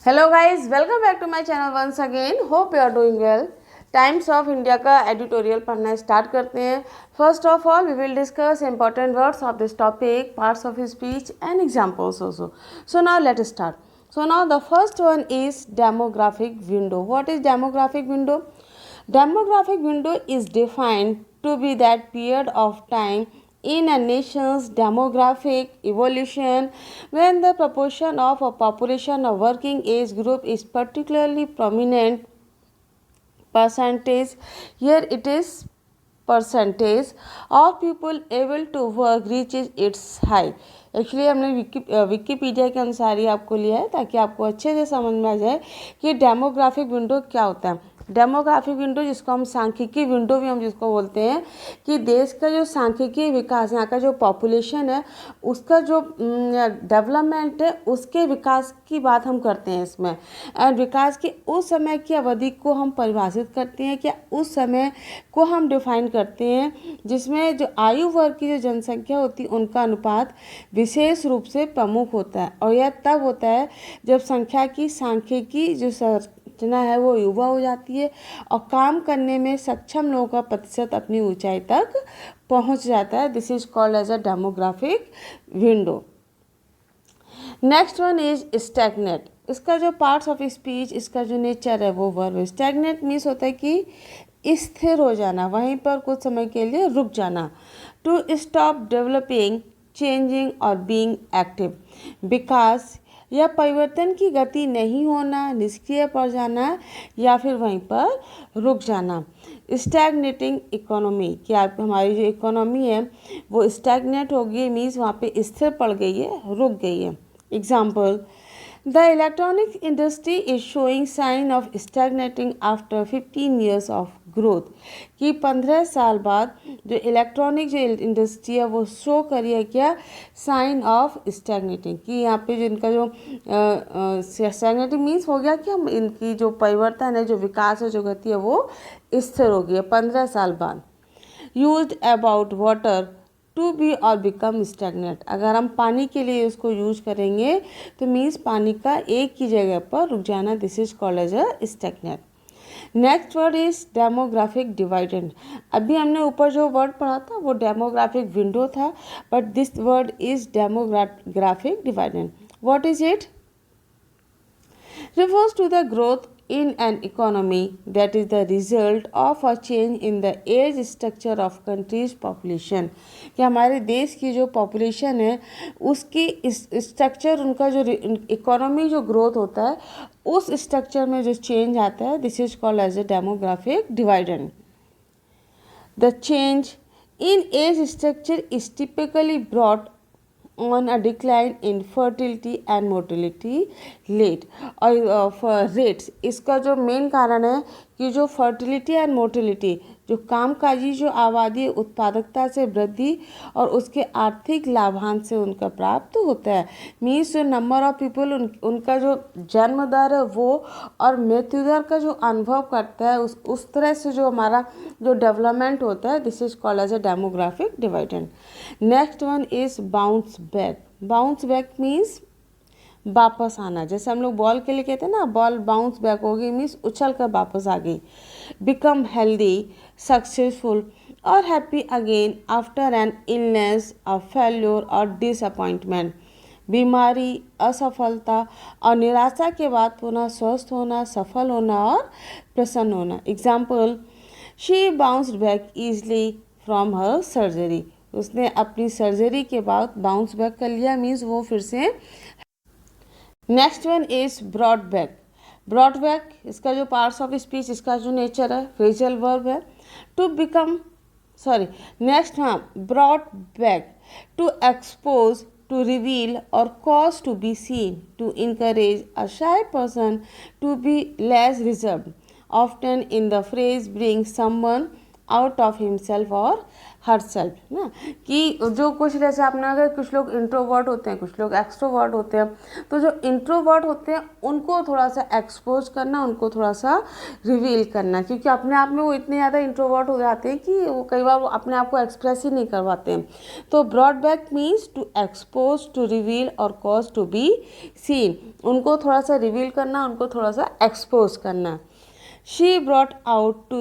Hello guys, welcome back to my channel once again. Hope you are doing well. Times of India का editorial पढ़ना start करते हैं। First of all we will discuss important words of this topic, parts of speech and examples also. So now let us start. So now the first one is demographic window. What is demographic window? Demographic window is defined to be that period of time in a nation's demographic evolution when the proportion of a population of working age group is particularly prominent. Percentage, here it is percentage of people able to work reaches its high. Actually हमने Wikipedia के अनुसार ही आपको लिया है ताकि आपको अच्छे से समझ में आ जाए कि डेमोग्राफिक विंडो क्या होता है। डेमोग्राफिक विंडो, जिसको हम सांख्यिकी विंडो भी हम जिसको बोलते हैं, कि देश का जो सांख्यिकी विकास, यहाँ का जो पॉपुलेशन है उसका जो डेवलपमेंट है उसके विकास की बात हम करते हैं इसमें। और विकास की उस समय की अवधि को हम परिभाषित करते हैं, क्या उस समय को हम डिफाइन करते हैं जिसमें जो आयु वर्ग की जो जनसंख्या होती है उनका अनुपात विशेष रूप से प्रमुख होता है। और यह तब होता है जब संख्या की सांख्यिकी जो संरचना है वो युवा हो जाती है और काम करने में सक्षम लोगों का प्रतिशत अपनी ऊंचाई तक पहुंच जाता है। This is called as a demographic window. Next one is stagnate. इसका जो पार्ट्स ऑफ स्पीच, इसका जो नेचर है वो वर्ब है। स्टैग्नेट मीन्स होता है कि स्थिर हो जाना, वहीं पर कुछ समय के लिए रुक जाना। टू स्टॉप डेवलपिंग, चेंजिंग और बीइंग एक्टिव। विकास या परिवर्तन की गति नहीं होना, निष्क्रिय पड़ जाना या फिर वहीं पर रुक जाना। स्टैग्नेटिंग इकोनॉमी, कि आप हमारी जो इकोनॉमी है वो स्टैग्नेट हो गई, मीन्स वहाँ पे स्थिर पड़ गई है, रुक गई है। Example, the electronic industry is showing sign of stagnating after 15 years of growth, कि 15 साल बाद जो इलेक्ट्रॉनिक जो इंडस्ट्री है वो शो करी है क्या, साइन ऑफ स्टैग्नेटिंग, कि यहाँ पे जो इनका जो स्टैग्नेटिंग मीन्स हो गया कि हम इनकी जो परिवर्तन है, जो विकास है, जो गति है वो स्थिर हो गई है 15 साल बाद। Used about water to be or become stagnate, अगर हम पानी के लिए उसको यूज करेंगे तो मीन्स पानी का एक ही जगह पर रुक जाना। This is called as a stagnate. Next word is demographic dividend. अभी हमने ऊपर जो वर्ड पढ़ा था वो डेमोग्राफिक विंडो था, but this word is demographic dividend. What is it? refers to the growth in an economy that is the result of a change in the age structure of country's population, कि हमारे देश की जो population है उसकी structure, उनका जो economy जो ग्रोथ होता है उस स्ट्रक्चर में जो चेंज आता है, this is called as a demographic dividend. The change in age structure is typically brought on a decline in fertility and mortality rate और rates। इसका जो मेन कारण है कि जो फर्टिलिटी एंड मोर्टिलिटी, जो कामकाजी जो आबादी उत्पादकता से वृद्धि और उसके आर्थिक लाभांश से उनका प्राप्त होता है। मीन्स जो नंबर ऑफ पीपल उनका जो जन्म दर है वो और मृत्यु दर का जो अनुभव करता है उस तरह से जो हमारा जो डेवलपमेंट होता है, this is called as a demographic dividend. Next one is bounce back. Bounce back means वापस आना, जैसे हम लोग बॉल के लिए कहते हैं ना, बॉल बाउंस बैक हो गई मीन्स उछल कर वापस आ गई। बिकम हेल्दी, सक्सेसफुल और happy again after an illness, a failure और डिसअपॉइंटमेंट। बीमारी, असफलता और निराशा के बाद पुनः स्वस्थ होना, सफल होना और प्रसन्न होना। Example, she bounced back easily from her surgery. उसने अपनी सर्जरी के बाद बाउंस बैक कर लिया, मीन्स वो फिर से। Next one is broad back. Broad back, इसका जो पार्ट्स ऑफ स्पीच, इसका जो नेचर है फ्रेजल वर्ब है। टू बिकम नेक्स्ट, हाँ, broad back, to expose, to reveal और cause to be seen, to encourage a shy person to be less reserve. Often in the phrase bring someone out of himself और her self ना, कि जो कुछ जैसे आपने अगर कुछ लोग इंट्रोवर्ट होते हैं, कुछ लोग एक्सट्रोवर्ट होते हैं, तो जो इंट्रोवर्ट होते हैं उनको थोड़ा सा एक्सपोज करना, उनको थोड़ा सा रिवील करना, क्योंकि अपने आप में वो इतने ज़्यादा इंट्रोवर्ट हो जाते हैं कि वो कई बार वो अपने आप को एक्सप्रेस ही नहीं करवाते हैं। तो broad back means to expose, to reveal और कॉज टू बी सीन, उनको थोड़ा सा रिवील करना, उनको थोड़ा सा एक्सपोज करना। She brought out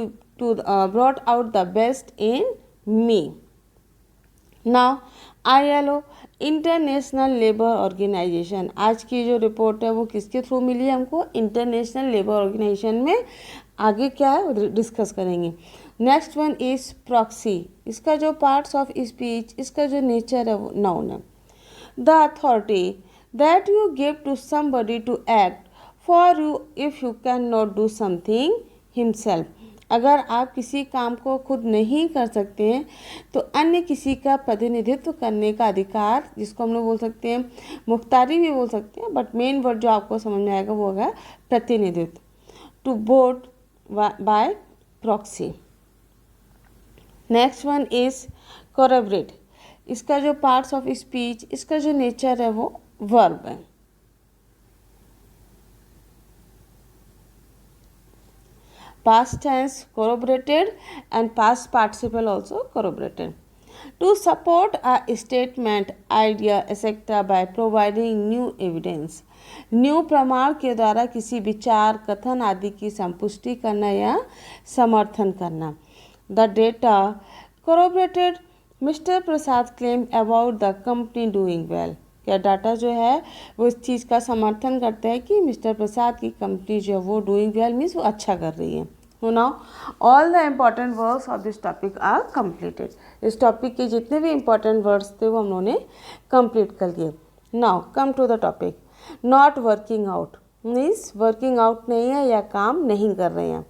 the best in me. Now ILO, International Labour Organization, आज की जो रिपोर्ट है वो किसके थ्रू मिली है हमको? इंटरनेशनल लेबर ऑर्गेनाइजेशन में। आगे क्या है डिस्कस करेंगे। नेक्स्ट वन इज प्रॉक्सी, इसका जो पार्ट्स ऑफ स्पीच, इसका जो नेचर है वो नाउन है। The authority that you give to somebody to act for you if you can not do something himself, अगर आप किसी काम को खुद नहीं कर सकते हैं तो अन्य किसी का प्रतिनिधित्व करने का अधिकार, जिसको हम लोग बोल सकते हैं मुख्तारी भी बोल सकते हैं, बट मेन वर्ड जो आपको समझ में आएगा वो होगा प्रतिनिधित्व। To vote by proxy. Next one is corroborate, इसका जो पार्ट्स ऑफ स्पीच, इसका जो नेचर है वो वर्ब है। Past tense corroborated and past participle also corroborated. To support a statement, idea, etc. by providing new evidence. New प्रमाण के द्वारा किसी विचार, कथन आदि की संपुष्टि करना या समर्थन करना। The data corroborated Mr. Prasad claim about the company doing well. क्या डाटा जो है वो इस चीज़ का समर्थन करता है कि मिस्टर प्रसाद की कंपनी जो है वो डूइंग वेल मीन्स वो अच्छा कर रही है। So now all the important words of this topic are completed. इस टॉपिक के जितने भी important words थे वो हम लोगों ने complete कर दिए। Now come to the topic. Not working out means working out नहीं है या काम नहीं कर रहे हैं।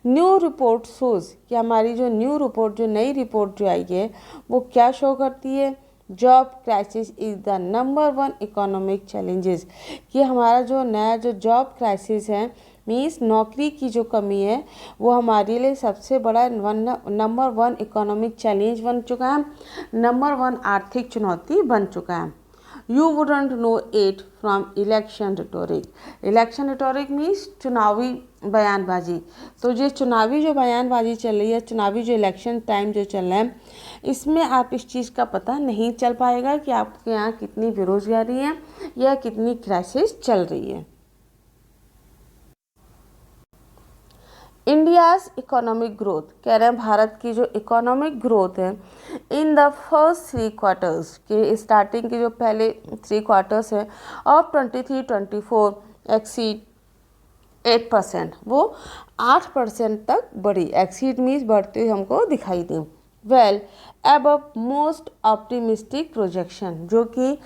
न्यू रिपोर्ट शोज़ कि हमारी जो न्यू रिपोर्ट, जो नई रिपोर्ट जो आई है वो क्या शो करती है? Job crisis is the number 1 economic challenges, कि हमारा जो नया जो जॉब क्राइसिस है मीन्स नौकरी की जो कमी है वो हमारे लिए सबसे बड़ा नंबर 1 इकोनॉमिक चैलेंज बन चुका है, नंबर 1 आर्थिक चुनौती बन चुका है। You wouldn't know it from election rhetoric. Election rhetoric means चुनावी बयानबाजी। तो ये चुनावी जो बयानबाजी चल रही है, चुनावी जो इलेक्शन टाइम जो चल रहा है, इसमें आप इस चीज़ का पता नहीं चल पाएगा कि आपके यहाँ कितनी बेरोजगारी है या कितनी क्राइसिस चल रही है। इंडियाज़ इकोनॉमिक ग्रोथ, कह रहे हैं भारत की जो इकोनॉमिक ग्रोथ है इन द फर्स्ट 3 क्वार्टर्स, के स्टार्टिंग के जो पहले 3 क्वार्टर्स है और 23-24 एक्सीड 8%, वो 8% तक बढ़ी। एक्सीड मीन्स बढ़ते हुए हमको दिखाई दी। Well above most optimistic projection, जो कि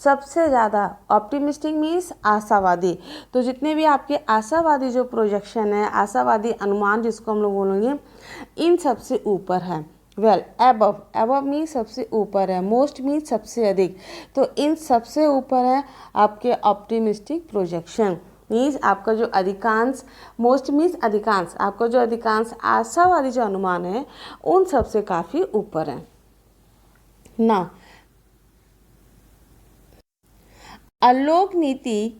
सबसे ज़्यादा ऑप्टिमिस्टिक मीन्स आशावादी, तो जितने भी आपके आशावादी जो प्रोजेक्शन है, आशावादी अनुमान जिसको हम लोग बोलेंगे, इन सबसे ऊपर है। वेल अबव मीन्स सबसे ऊपर है, मोस्ट मीन्स सबसे अधिक, तो इन सबसे ऊपर है आपके ऑप्टिमिस्टिक प्रोजेक्शन मीन्स आपका जो अधिकांश, मोस्ट मीन्स अधिकांश, आपका जो अधिकांश आशावादी जो अनुमान है उन सबसे काफ़ी ऊपर है ना। आलोक नीति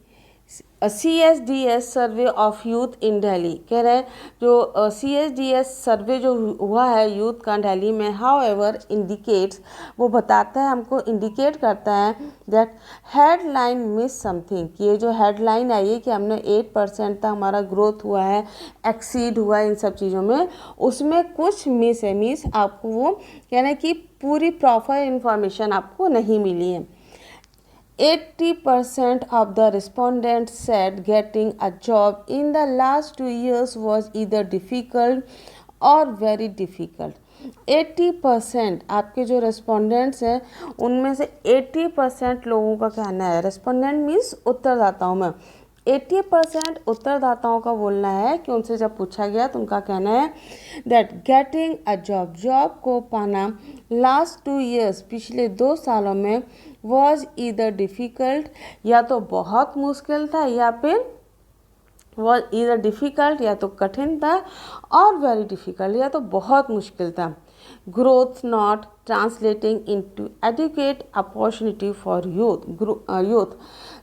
CSDS survey of youth in Delhi, कह रहे हैं जो CSDS सर्वे जो हुआ है यूथ का दिल्ली में, हाउ एवर इंडिकेट्स, वो बताता है हमको, इंडिकेट करता है दैट हेडलाइन मिस समथिंग, कि ये जो हेडलाइन आई है कि हमने 8% तक हमारा ग्रोथ हुआ है, एक्सीड हुआ है इन सब चीज़ों में, उसमें कुछ मिस है। मीन्स आपको वो कह रहे हैं कि पूरी प्रॉपर इंफॉर्मेशन आपको नहीं मिली है। 80% of the respondents said getting a job in the last 2 years was either difficult or very difficult. 80% आपके जो रेस्पोंडेंट्स हैं उनमें से 80% लोगों का कहना है, रेस्पोंडेंट मीन्स उत्तरदाताओं में 80% उत्तरदाताओं का बोलना है कि उनसे जब पूछा गया तो उनका कहना है that getting a job, job को पाना लास्ट 2 years, पिछले 2 सालों में वॉज ईदर डिफ़िकल्ट, या तो बहुत मुश्किल था या फिर वॉज ईदर डिफ़िकल्ट, या तो कठिन था, और वेरी डिफ़िकल्ट, या तो बहुत मुश्किल था। Growth not translating into educate opportunity for youth,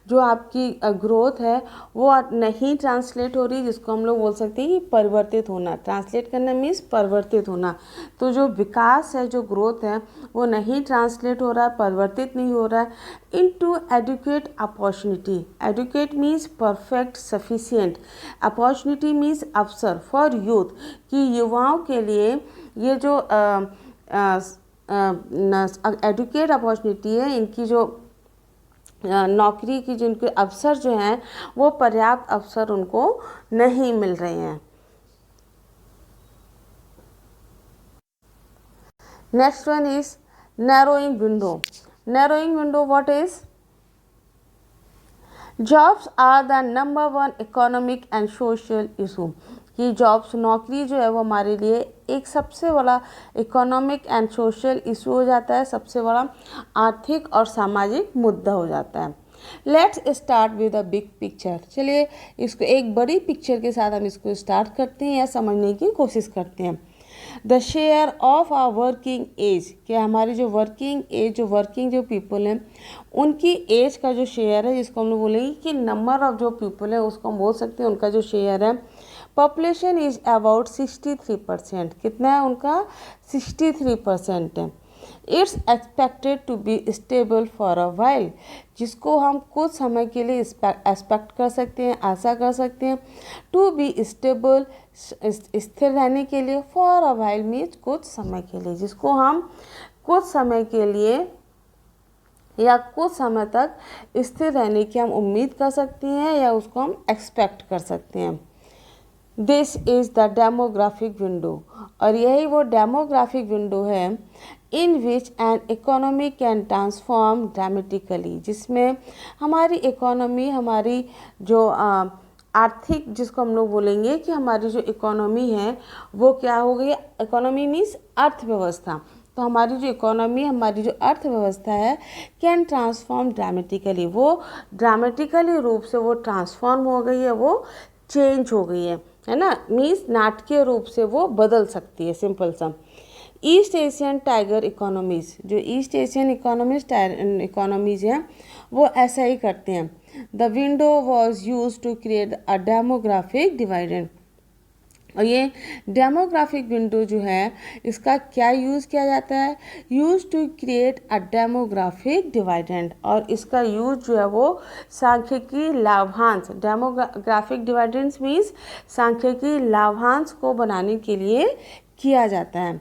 जो आपकी ग्रोथ है वो नहीं ट्रांसलेट हो रही, जिसको हम लोग बोल सकते हैं कि परिवर्तित होना। ट्रांसलेट करना मीन्स परिवर्तित होना। तो जो विकास है, जो ग्रोथ है, वो नहीं ट्रांसलेट हो रहा है, परिवर्तित नहीं हो रहा है into educate opportunity. Educate means perfect, sufficient. Opportunity means अवसर फॉर यूथ, कि युवाओं के लिए ये जो एडुकेट अपॉर्चुनिटी है, इनकी जो नौकरी की जिनके अवसर जो हैं वो पर्याप्त अवसर उनको नहीं मिल रहे हैं। Next one is narrowing window. Narrowing window what is? Jobs are the number one economic and social issue, कि जॉब्स, नौकरी जो है वो हमारे लिए एक सबसे बड़ा इकोनॉमिक एंड सोशल इशू हो जाता है, सबसे बड़ा आर्थिक और सामाजिक मुद्दा हो जाता है। Let's start with a big picture. चलिए इसको एक बड़ी पिक्चर के साथ हम इसको स्टार्ट करते हैं या समझने की कोशिश करते हैं। The share of a working age, कि हमारी जो वर्किंग एज, जो वर्किंग जो पीपल हैं उनकी एज का जो शेयर है, जिसको हम लोग बोलेंगे कि नंबर ऑफ जो पीपल है उसको हम बोल सकते हैं उनका जो शेयर है। Population is about 63%। कितना है उनका? 63% है। It's expected to be stable for a while, जिसको हम कुछ समय के लिए एक्सपेक्ट कर सकते हैं, आशा कर सकते हैं। टू बी स्टेबल, स्थिर रहने के लिए, फॉर अ वाइल मीन्स कुछ समय के लिए, जिसको हम कुछ समय के लिए या कुछ समय तक स्थिर रहने की हम उम्मीद कर सकते हैं या उसको हम एक्सपेक्ट कर सकते हैं। This is the demographic window, और यही वो डेमोग्राफिक विंडो है in which an economy can transform dramatically, जिसमें हमारी इकोनॉमी, हमारी जो आर्थिक, जिसको हम लोग बोलेंगे कि हमारी जो इकोनॉमी है वो क्या हो गई? इकोनॉमी मीन्स अर्थव्यवस्था। तो हमारी जो इकोनॉमी, हमारी जो अर्थव्यवस्था है, कैन ट्रांसफॉर्म ड्रामेटिकली, वो ड्रामेटिकली रूप से वो ट्रांसफॉर्म हो गई है, वो चेंज हो गई है ना। मीन्स नाटकीय रूप से वो बदल सकती है, सिंपल सा। ईस्ट एशियन टाइगर इकोनॉमीज़, जो ईस्ट एशियन इकोनॉमीज़ हैं वो ऐसा ही करते हैं। The window was used to create a demographic डिवाइडेड, और ये डेमोग्राफिक विंडो जो है इसका क्या यूज़ किया जाता है? Used to create a demographic dividend, और इसका यूज जो है वो सांख्यिकी लाभांश, डेमोग्राफिक डिवाइडेंस मीन्स सांख्यिकी लाभांश को बनाने के लिए किया जाता है।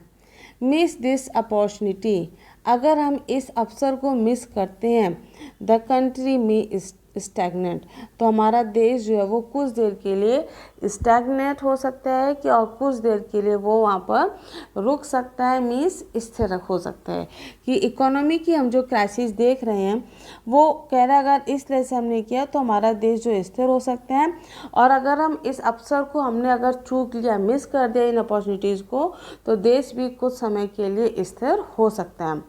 मिस दिस अपॉर्चुनिटी, अगर हम इस अवसर को मिस करते हैं, द कंट्री में स्टैग्नेंट, तो हमारा देश जो है वो कुछ देर के लिए स्टैग्नेट हो सकता है कि, और कुछ देर के लिए वो वहाँ पर रुक सकता है, मीन्स स्थिर हो सकता है। कि इकोनॉमी की हम जो क्राइसिस देख रहे हैं वो कह रहा है अगर इस तरह से हमने किया तो हमारा देश जो स्थिर हो सकता है, और अगर हम इस अवसर को हमने अगर चूक लिया, मिस कर दिया इन अपॉर्चुनिटीज़ को, तो देश भी कुछ समय के लिए स्थिर हो सकता है।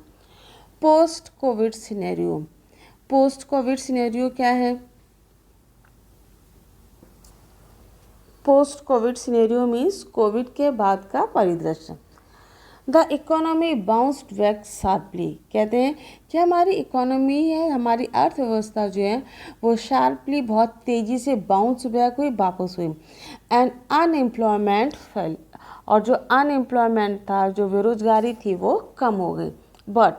Post Covid scenario. Post Covid scenario क्या है? Post Covid scenario means Covid के बाद का परिदृश्य। The economy bounced back sharply, कहते हैं कि हमारी इकोनॉमी है, हमारी अर्थव्यवस्था जो है वो शार्पली, बहुत तेज़ी से बाउंस बैक हुई, वापस हुई। एंड अनएम्प्लॉयमेंट फेल, और जो अनएम्प्लॉयमेंट था, जो बेरोजगारी थी, वो कम हो गई। But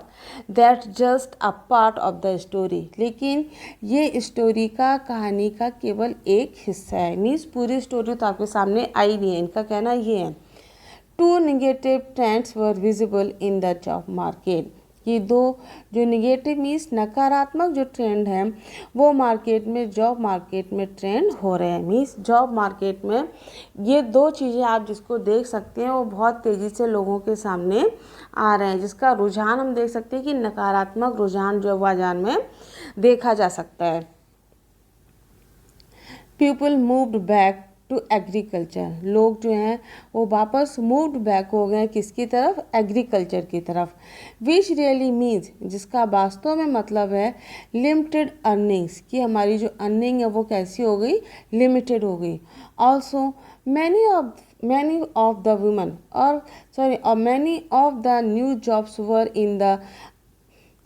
that just a part of the story, लेकिन ये स्टोरी का, कहानी का केवल एक हिस्सा है। मीन्स पूरी स्टोरी तो आपके सामने आई नहीं है, इनका कहना ये है। Two negative trends were visible in the job market, ये दो जो नेगेटिव मीन्स नकारात्मक जो ट्रेंड है वो मार्केट में, जॉब मार्केट में ट्रेंड हो रहे हैं। मीन्स जॉब मार्केट में ये दो चीज़ें आप जिसको देख सकते हैं वो बहुत तेज़ी से लोगों के सामने आ रहे हैं, जिसका रुझान हम देख सकते हैं कि नकारात्मक रुझान जो बाजार में देखा जा सकता है। People moved back to agriculture. लोग जो हैं वो वापस मूव्ड बैक हो गए किसकी तरफ, एग्रीकल्चर की तरफ। विच रियली मीन्स, जिसका वास्तव में मतलब है लिमिटेड अर्निंग्स, कि हमारी जो अर्निंग है वो कैसी हो गई, लिमिटेड हो गई। Also many of the women और many of the new jobs were in the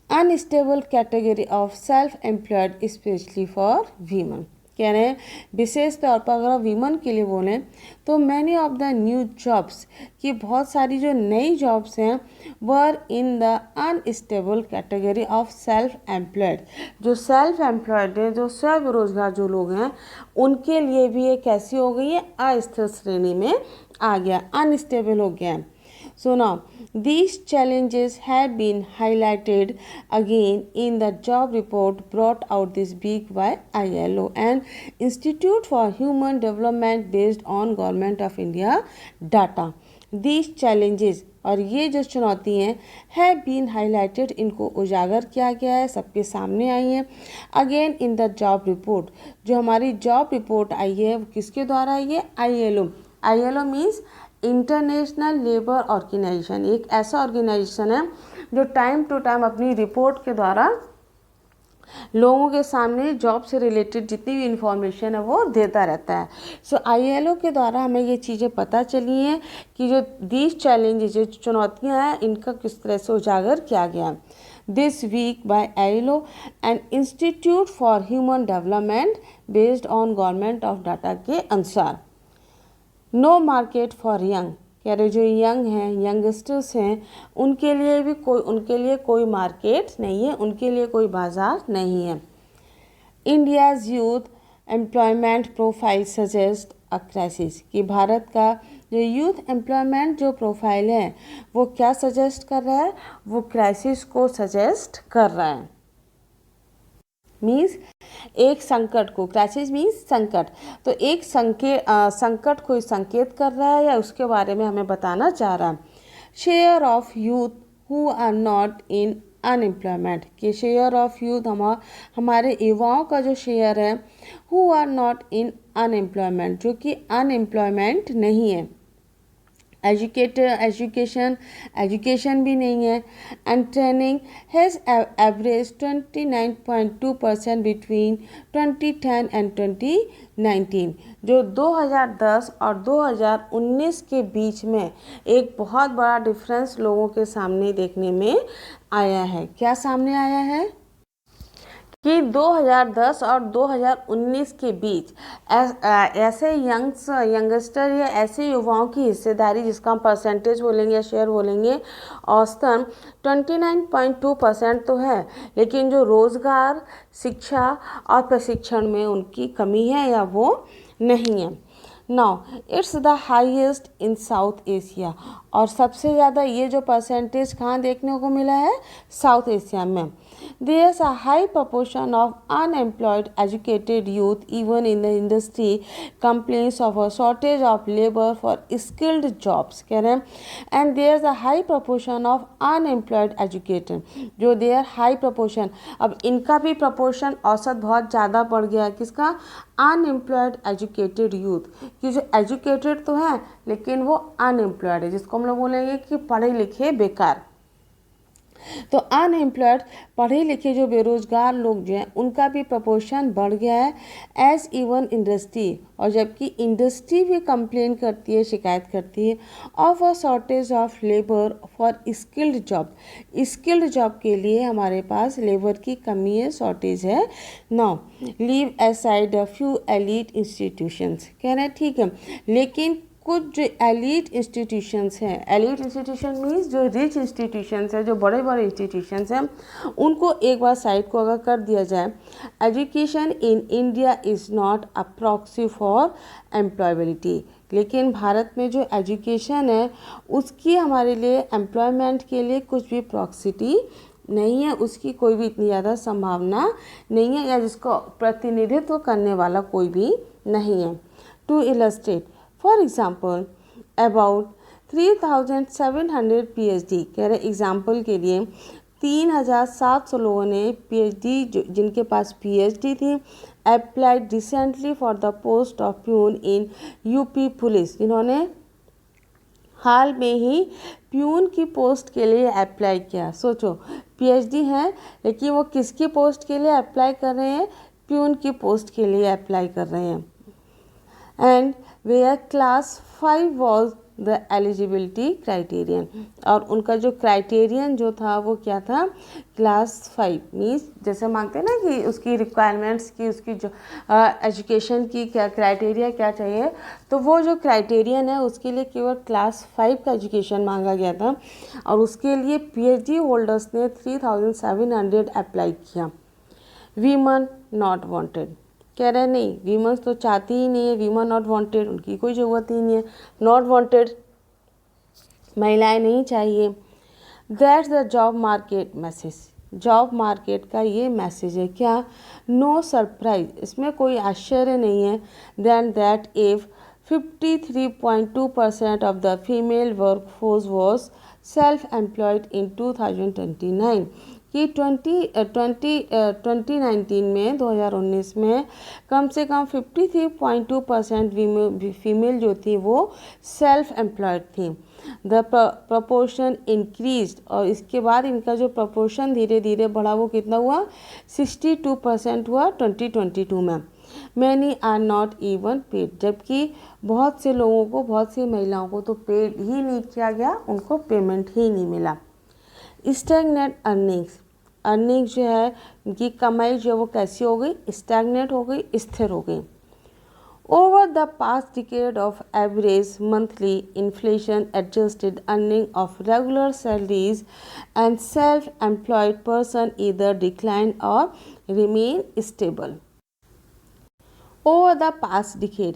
unstable category of self employed specially for women. कह रहे हैं विशेष तौर पर अगर आप वीमन के लिए बोलें तो many of the new jobs, कि बहुत सारी जो नई जॉब्स हैं were in the unstable category of self employed. जो सेल्फ एम्प्लॉयड है, जो स्वरोजगार जो लोग हैं, उनके लिए भी ये कैसी हो गई है, अस्थिर श्रेणी में आ गया, अनस्टेबल हो गया। So now these challenges have been highlighted again in the job report brought out this week by ILO and Institute for Human Development based on Government of India data. These challenges, और ये जो चुनौती हैं, have been highlighted, इनको उजागर किया गया है, सबके सामने आई हैं again in the job report. जो हमारी जॉब रिपोर्ट आई है वो किसके द्वारा आई है, ILO। ILO means International Labour Organization, एक ऐसा ऑर्गेनाइजेशन है जो टाइम टू टाइम अपनी रिपोर्ट के द्वारा लोगों के सामने जॉब से रिलेटेड जितनी भी इंफॉर्मेशन है वो देता रहता है। सो ILO के द्वारा हमें ये चीज़ें पता चली हैं कि जो दीज चैलेंजेस, जो चुनौतियाँ हैं, इनका किस तरह से उजागर किया गया। This week by ILO and Institute for Human Development based on government of data के अनुसार, नो मार्केट फॉर यंग, कह रहे जो यंग हैं, यंगस्टर्स हैं, उनके लिए कोई मार्केट नहीं है, उनके लिए कोई बाजार नहीं है। India's youth employment profile suggest a crisis, कि भारत का जो यूथ एम्प्लॉयमेंट जो प्रोफाइल है वो क्या सजेस्ट कर रहा है, वो क्राइसिस को सजेस्ट कर रहा है। मीन्स एक संकट को, क्राइसिस मीन्स संकट, तो एक संकट को संकेत कर रहा है या उसके बारे में हमें बताना चाह रहा है। Share of youth who are not in unemployment, कि शेयर ऑफ यूथ हमारे युवाओं का जो शेयर है, who are not in unemployment, जो कि अनएम्प्लॉयमेंट नहीं है। एजुकेशन भी नहीं है। And training has average 29.2% between 2010 and 2019, जो 2010 और 2019 के बीच में एक बहुत बड़ा डिफरेंस लोगों के सामने देखने में आया है। क्या सामने आया है कि 2010 और 2019 के बीच ऐसे यंगस्टर या ऐसे युवाओं की हिस्सेदारी, जिसका हम परसेंटेज बोलेंगे या शेयर बोलेंगे, औसतन 29.2% तो है, लेकिन जो रोज़गार, शिक्षा और प्रशिक्षण में उनकी कमी है या वो नहीं है। Now it's the highest in south Asia, और सबसे ज़्यादा ये जो परसेंटेज कहाँ देखने को मिला है, साउथ एशिया में। There is a high proportion of unemployed educated youth even in the industry complains of a shortage of labor for skilled jobs, कह रहे हैं। And there is a high proportion of unemployed educated, जो there high proportion, अब इनका भी proportion औसत बहुत ज़्यादा बढ़ गया है, किसका, अनएम्प्लॉयड एजुकेटेड यूथ, कि जो एजुकेटेड तो है लेकिन वो अनएम्प्लॉयड है, जिसको हम लोग बोलेंगे कि पढ़े लिखे बेकार। तो अनएम्प्लॉयड, पढ़े लिखे जो बेरोजगार लोग जो हैं, उनका भी प्रपोर्शन बढ़ गया है एज इवन इंडस्ट्री, और जबकि इंडस्ट्री भी कंप्लेन करती है, शिकायत करती है of a shortage of labour for skilled job. Skilled job के लिए हमारे पास लेबर की कमी है, शॉर्टेज है। Now leave aside a few elite institutions, कह रहे हैं ठीक है, लेकिन कुछ जो एलीट इंस्टीट्यूशंस हैं, एलीट इंस्टीट्यूशन मीन्स जो रिच इंस्टीट्यूशंस हैं, जो बड़े बड़े इंस्टीट्यूशंस हैं, उनको एक बार साइड को अगर कर दिया जाए, education in India is not a proxy for employability, लेकिन भारत में जो एजुकेशन है उसकी हमारे लिए एम्प्लॉयमेंट के लिए कुछ भी प्रॉक्सिटी नहीं है, उसकी कोई भी इतनी ज़्यादा संभावना नहीं है, या जिसको प्रतिनिधित्व करने वाला कोई भी नहीं है। To illustrate, For example, about 3,700 PhD, कह रहे एग्जाम्पल के लिए 3700 लोगों ने PhD जिनके पास PhD थी applied recently for the post of peon in UP police, जिन्होंने हाल में ही प्यून की पोस्ट के लिए अप्लाई किया। सोचो PhD हैं लेकिन वो किसकी पोस्ट के लिए अप्लाई कर रहे हैं, प्यून की पोस्ट के लिए अप्लाई कर रहे हैं। And where class 5 was the eligibility criterion, और उनका जो क्राइटेरियन जो था वो क्या था, क्लास 5 मीन्स जैसे मांगते हैं ना कि उसकी रिक्वायरमेंट्स की, उसकी जो एजुकेशन की क्या क्राइटेरिया क्या चाहिए, तो वो जो क्राइटेरियन है उसके लिए केवल क्लास 5 का एजुकेशन मांगा गया था और उसके लिए PhD होल्डर्स ने 3700 अप्लाई किया। वीमन नॉट वांटेड, कह रहे नहीं वीमेंस तो चाहती ही नहीं है, वीमन नॉट वांटेड, उनकी कोई ज़रूरत ही नहीं है, नॉट वांटेड महिलाएं नहीं चाहिए। That's the job market message, job market का ये मैसेज है क्या, नो सरप्राइज, इसमें कोई आश्चर्य नहीं है, than that if 53.2% of the female workforce was self employed in 2029 कि 2019 में 2019 में कम से कम 53.2% फीमेल जो थी वो सेल्फ एम्प्लॉयड थी। द प्रपोर्शन इंक्रीज्ड, और इसके बाद इनका जो प्रपोर्शन धीरे धीरे बढ़ा वो कितना हुआ, 62% हुआ 2022 में। Many are not even paid, जबकि बहुत से लोगों को, बहुत सी महिलाओं को तो पेड ही नहीं किया गया, उनको पेमेंट ही नहीं मिला। स्टैग्नेट अर्निंग्स, अर्निंग जो है उनकी कमाई जो है वो कैसी हो गई, स्टैग्नेट हो गई, स्थिर हो गई। Over the past decade of average monthly inflation adjusted earning of regular salaries and self employed person either decline और remain stable. Over the past decade,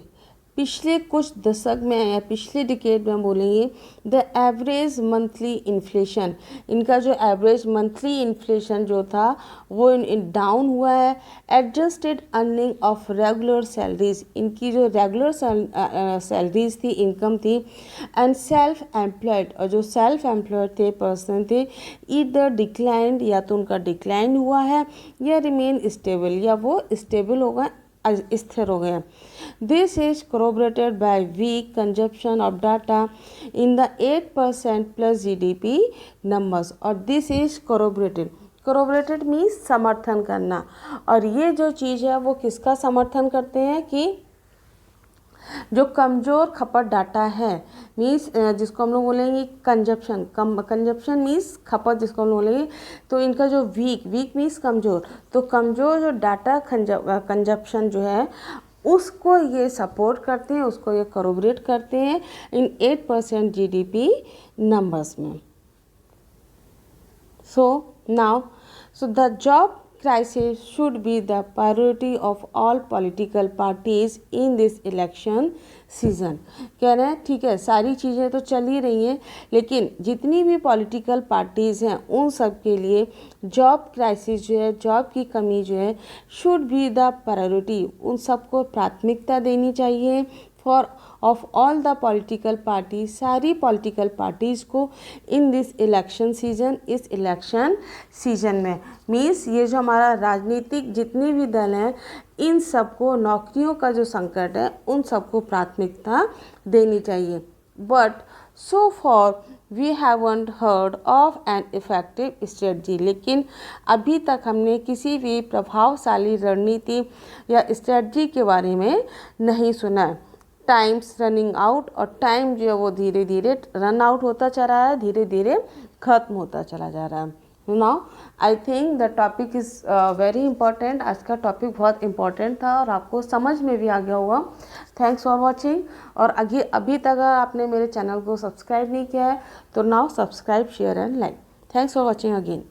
पिछले कुछ दशक में या पिछले डिकेड में बोलेंगे, द एवरेज मंथली इन्फ्लेशन, इनका जो एवरेज मंथली इन्फ्लेशन जो था वो डाउन हुआ है। Adjusted earning of regular salaries, इनकी जो रेगुलर सैलरीज थी, इनकम थी, एंड सेल्फ एम्प्लॉयड, और जो सेल्फ एम्प्लॉयड थे पर्सन थे, ईदर डिक्लाइंड, या तो उनका डिक्लाइन हुआ है, या रिमेन स्टेबल, या वो स्टेबल हो गए, स्थिर हो गए। This is corroborated by weak consumption of data in the 8% plus GDP numbers, और दिस इज corroborated मीन्स समर्थन करना, और ये जो चीज़ है वो किसका समर्थन करते हैं कि जो कमज़ोर खपत डाटा है, मीन्स जिसको हम लोग बोलेंगे कंजप्शन, कंजप्शन मीन्स खपत जिसको हम लोग बोलेंगे, तो इनका जो वीक मीन्स कमज़ोर, तो कमज़ोर जो डाटा कंजप्शन जो है उसको ये सपोर्ट करते हैं, उसको ये कोरोबरेट करते हैं इन 8% GDP नंबर्स में। So the job crisis should be the priority of all political parties in this election season। कह रहे हैं ठीक है सारी चीज़ें तो चल ही रही हैं, लेकिन जितनी भी पॉलिटिकल पार्टीज़ हैं उन सब के लिए जॉब क्राइसिस जो है, जॉब की कमी जो है, शुड बी द प्रायोरिटी, उन सबको प्राथमिकता देनी चाहिए for of all the political party, सारी पॉलिटिकल पार्टीज़ को इन दिस इलेक्शन सीजन, इस इलेक्शन सीजन में। मीन्स ये जो हमारा राजनीतिक जितने भी दल हैं इन सबको नौकरियों का जो संकट है उन सबको प्राथमिकता देनी चाहिए। But so far we haven't heard of an effective strategy, लेकिन अभी तक हमने किसी भी प्रभावशाली रणनीति या स्ट्रेटजी के बारे में नहीं सुना है। टाइम्स रनिंग आउट, और टाइम जो है वो धीरे धीरे रन आउट होता चला रहा है, धीरे धीरे ख़त्म होता चला जा रहा है। Now I think the topic is very important, आज का टॉपिक बहुत इंपॉर्टेंट था और आपको समझ में भी आ गया होगा। थैंक्स फॉर वॉचिंग, और अभी तक अगर आपने मेरे चैनल को सब्सक्राइब नहीं किया है तो now subscribe, share and like. Thanks for watching again.